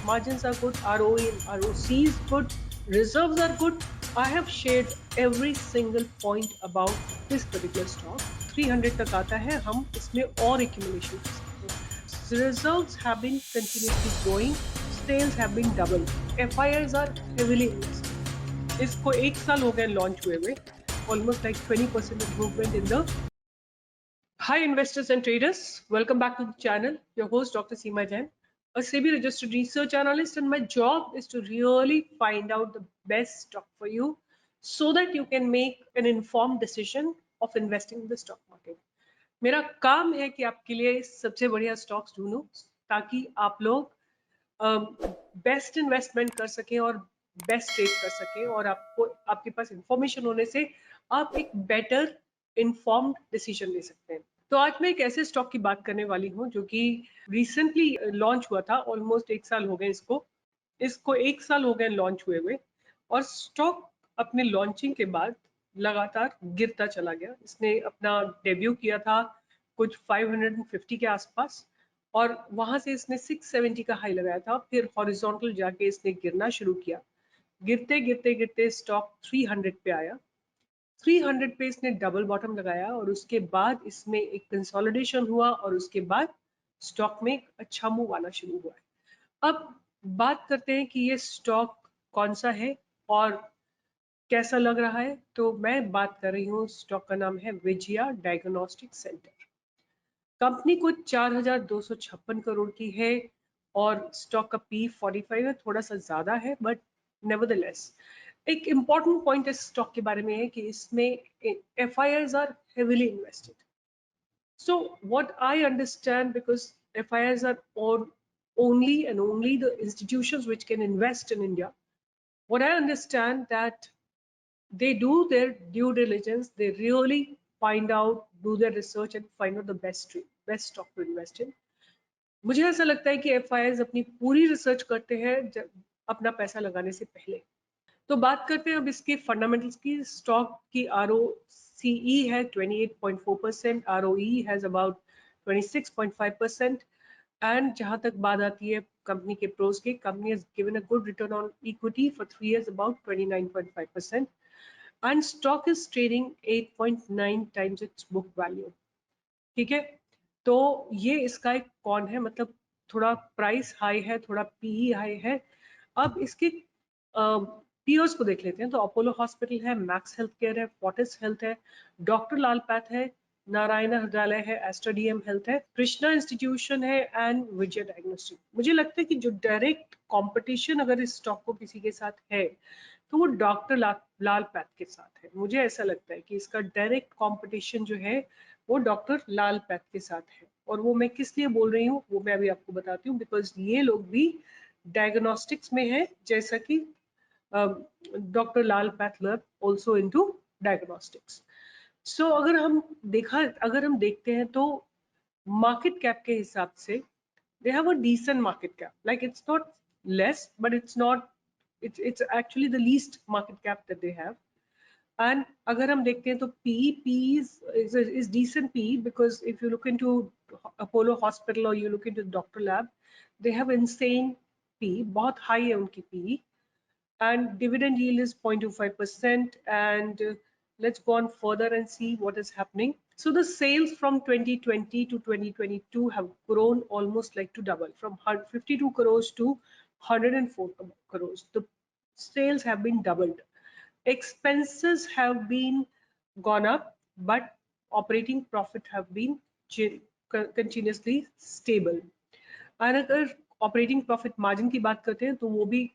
margins are good, ROE and ROC is good, reserves are good. I have shared every single point about this particular stock. 300 तक आता है, हम इसमें और accumulation कर सकते हैं. Reserves have been continuously growing, sales have been doubled, FIIs are heavily invested. इसको 1 साल हो गया लॉन्च हुए, almost like 20% improvement in the. Hi investors and traders, welcome back to the channel. Your host Dr. Seema Jain, a SEBI-registered research analyst, and my job is to really find out the best stock for you so that you can make an informed decision of investing in the stock market. मेरा काम है कि आपके लिए सबसे बढ़िया stocks ढूंढूं ताकि आप लोग बेस्ट इन्वेस्टमेंट कर सकें और बेस्ट ट्रेड कर सकें, और आपको आपके पास इंफॉर्मेशन होने से आप एक बेटर इन्फॉर्म्ड डिसीजन ले सकते हैं. तो आज मैं एक ऐसे स्टॉक की बात करने वाली हूं जो कि रिसेंटली लॉन्च हुआ था. ऑलमोस्ट 1 साल हो गए इसको 1 साल हो गए लॉन्च हुए, और स्टॉक अपने लॉन्चिंग के बाद लगातार गिरता चला गया. इसने अपना डेब्यू किया था कुछ 550 के आसपास, और वहां से इसने 670 का हाई लगाया था. फिर हॉरिजॉन्टल जाके इसने गिरना शुरू किया. गिरते गिरते गिरते स्टॉक 300 पे आया. 300 पे इसने डबल बॉटम लगाया, और उसके बाद इसमें एक कंसोलिडेशन हुआ, और उसके बाद स्टॉक में एक अच्छा मूव आना शुरू हुआ है. अब बात करते हैं कि ये स्टॉक कौन सा है और कैसा लग रहा है. तो मैं बात कर रही हूँ, स्टॉक का नाम है विजया डायग्नोस्टिक सेंटर. कंपनी कुछ 4,256 करोड़ की है, और स्टॉक का पी 45 है, थोड़ा सा ज्यादा है, बट नेवरदलेस एक इम्पॉर्टेंट पॉइंट इस स्टॉक के बारे में है कि इसमें FIIs are heavily invested. So what I understand, because FIIs are only and only the institutions which can invest in India, what I understand that they do their due diligence, they really find out, do their research and find out the best stock to invest in. मुझे ऐसा लगता है कि FIIs अपनी पूरी research करते हैं अपना पैसा लगाने से पहले. तो बात करते हैं अब इसके फंडामेंटल्स की. स्टॉक की ROCE है 28.4%, ROE हैज अबाउट 26.5%, एंड जहां तक बात आती है कंपनी के प्रोज के, company has given a good return on equity for 3 years about 29.5%, and stock is trading 8.9 times it's book value. ठीक है, तो ये इसका एक कौन है, मतलब थोड़ा प्राइस हाई है, थोड़ा PE हाई है. अब इसके पीयर्स को देख लेते हैं. तो अपोलो हॉस्पिटल है, मैक्स हेल्थ केयर है, फोर्टिस हेल्थ है, डॉक्टर लाल पैथ है, नारायण हृदयालय है, एस्ट्रोडीएम हेल्थ है, कृष्णा इंस्टीट्यूशन है, एंड विजय डायग्नोस्टिक. मुझे लगता है कि जो डायरेक्ट कंपटीशन अगर इस स्टॉक को किसी के साथ है तो वो डॉक्टर लाल पैथ के साथ है. मुझे ऐसा लगता है कि इसका डायरेक्ट कंपटीशन जो है वो डॉक्टर लाल पैथ के साथ है. और वो मैं किस लिए बोल रही हूँ वो मैं अभी आपको बताती हूँ, बिकॉज ये लोग भी डायग्नोस्टिक्स में है, जैसा कि doctor Lal path learn also into diagnostics. So अगर हम देखते हैं तो मार्केट कैप के हिसाब से they have a decent market cap. Like it's not less, but it's not, it's actually the least market cap that they have. And अगर हम देखते हैं तो PE is decent PE, because if you look into Apollo Hospital or you look into Doctor Lab, they have insane PE, बहुत high है उनकी PE, and dividend yield is 0.25%. And let's go on further and see what is happening. So the sales from 2020 to 2022 have grown almost like to double, from 52 crores to 104 crores. The sales have been doubled. Expenses have been gone up, but operating profit have been continuously stable. और अगर operating profit margin की बात करते हैं तो वो भी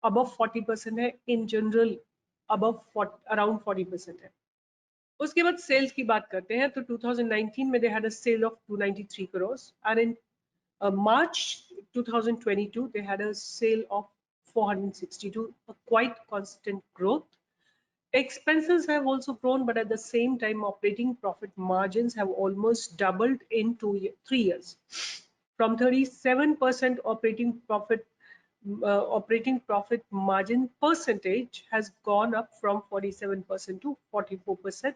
above 40% है. इन जनरल अराउंड 40% है. उसके बाद सेल्स की बात करते हैं तो 2019 में they had a sale of 293 crores, and in March 2022 they had a sale of 462, a quite constant growth. Expenses have also grown, but at the same time operating profit margins have almost doubled in 3 years, from 37% operating profit margin percentage has gone up from 47% to 44%.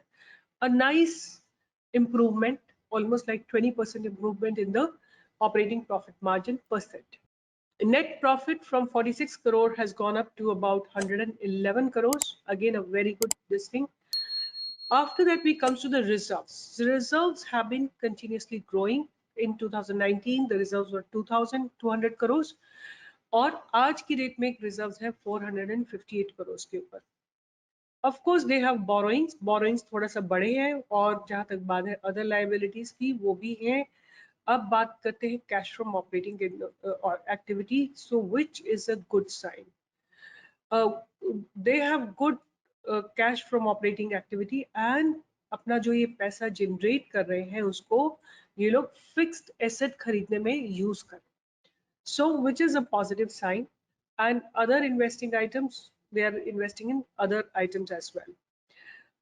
A nice improvement, almost like 20% improvement in the operating profit margin percent. Net profit from 46 crore has gone up to about 111 crores. Again, a very good this thing. After that, we comes to the reserves. The reserves have been continuously growing. In 2019, the reserves were 2,200 crores और आज की date में reserves है 458 करोड़ के ऊपर. Of course they have borrowings थोड़ा सा बड़े हैं और जहां तक बात है अदर लाइबिलिटीज की वो भी हैं. अब बात करते हैं cash from operating activity, so which is a good sign. They have good cash from operating activity and अपना जो ये पैसा जनरेट कर रहे हैं उसको ये लोग फिक्स्ड एसेट खरीदने में यूज कर. So which is a positive sign, and other investing items, they are investing in other items as well.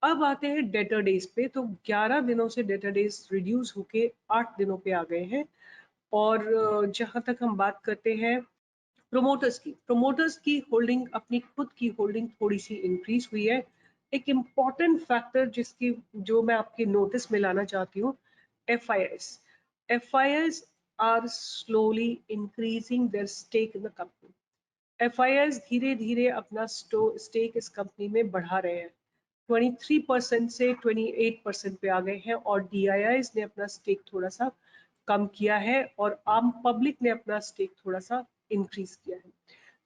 अब आते हैं डेटर डेज पे. तो 11 दिनों से डेटर डेज रिड्यूस होके 8 दिनों पे आ गए हैं. और जहां तक हम बात करते हैं प्रोमोटर्स की होल्डिंग, अपनी खुद की होल्डिंग थोड़ी सी इंक्रीज हुई है. एक इम्पॉर्टेंट फैक्टर जिसकी जो मैं आपके नोटिस में लाना चाहती हूँ, FIIs are slowly increasing their stake in the company. FIIs धीरे धीरे अपना स्टेक इस कंपनी में बढ़ा रहे हैं. 23% से 28% पे आ गए हैं और DIIs ने अपना स्टेक थोड़ा सा कम किया है और आम पब्लिक ने अपना स्टेक थोड़ा सा इंक्रीज किया है.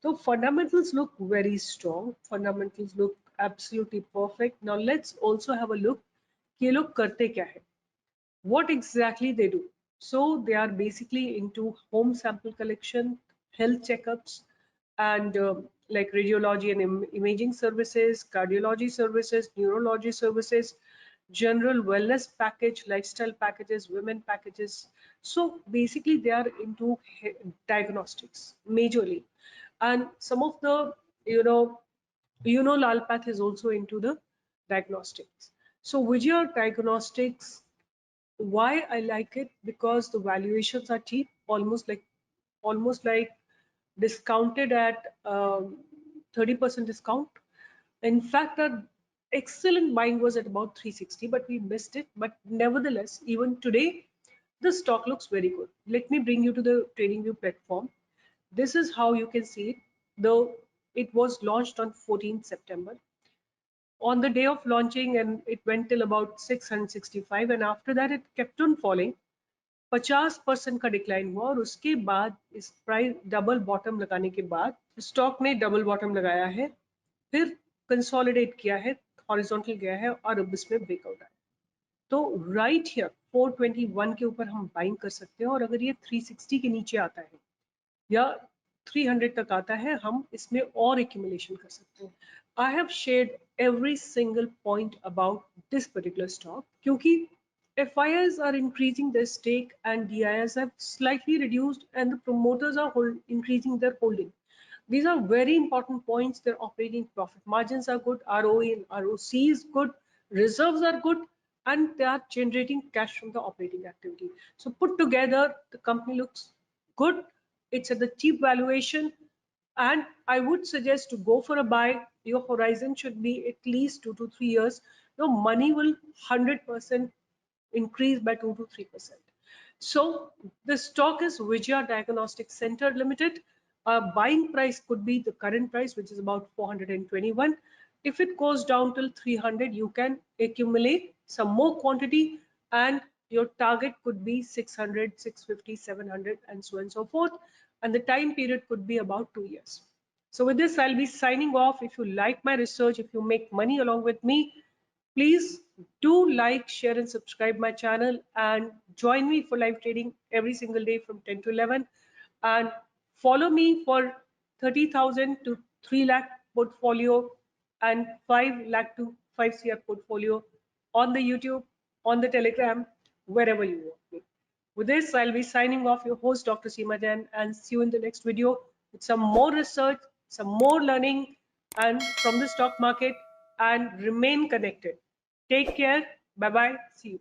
तो fundamentals look very strong, fundamentals look absolutely perfect. Now let's also have a look कि ये लोग करते क्या है, what exactly they do. So they are basically into home sample collection, health checkups, and like radiology and imaging services, cardiology services, neurology services, general wellness package, lifestyle packages, women packages. So basically they are into diagnostics majorly. And some of the, you know Lalpath is also into the diagnostics. So Vijay Diagnostics, why I like it, because the valuations are cheap, almost like discounted at 30% discount. In fact, our excellent buying was at about 360, but we missed it. But nevertheless, even today, the stock looks very good. Let me bring you to the TradingView platform. This is how you can see it. Though it was launched on 14th September. On the day of launching, and it went till about 665, and after that it kept on falling. 50% का decline हुआ और उसके बाद इस price double bottom लगाने के बाद stock ने डबल बॉटम लगाया है, फिर कंसोलिडेट किया है, हॉरिजॉन्टल गया है और अब इसमें ब्रेकआउट आया. तो राइट हियर 421 के ऊपर हम बाइंग कर सकते हैं और अगर ये 360 के नीचे आता है या 300 तक आता है, हम इसमें और एक्यूमुलेशन कर सकते हैं. I have shared every single point about this particular stock, क्योंकि FIIs are increasing their stake and DIIs have slightly reduced and the promoters are increasing their holding. These are very important points. Their operating profit margins are good, ROE and ROC is good, reserves are good, and they are generating cash from the operating activity. So put together, the company looks good. It's at the cheap valuation, and I would suggest to go for a buy. Your horizon should be at least 2 to 3 years. Your money will 100% increase by 2 to 3%. So the stock is Vijaya Diagnostic Center Limited. Buying price could be the current price, which is about 421. If it goes down till 300, you can accumulate some more quantity, and your target could be 600, 650, 700, and so on and so forth. And the time period could be about 2 years. So with this, I'll be signing off. If you like my research, if you make money along with me, please do like, share, and subscribe my channel, and join me for live trading every single day from 10 to 11. And follow me for 30,000 to 3 lakh portfolio and 5 lakh to 5 CR portfolio on the YouTube, on the Telegram, wherever you want me. With this, I'll be signing off, your host, Dr. Seema Jain, and see you in the next video with some more research, some more learning, and from the stock market, and remain connected. Take care. Bye-bye. See you.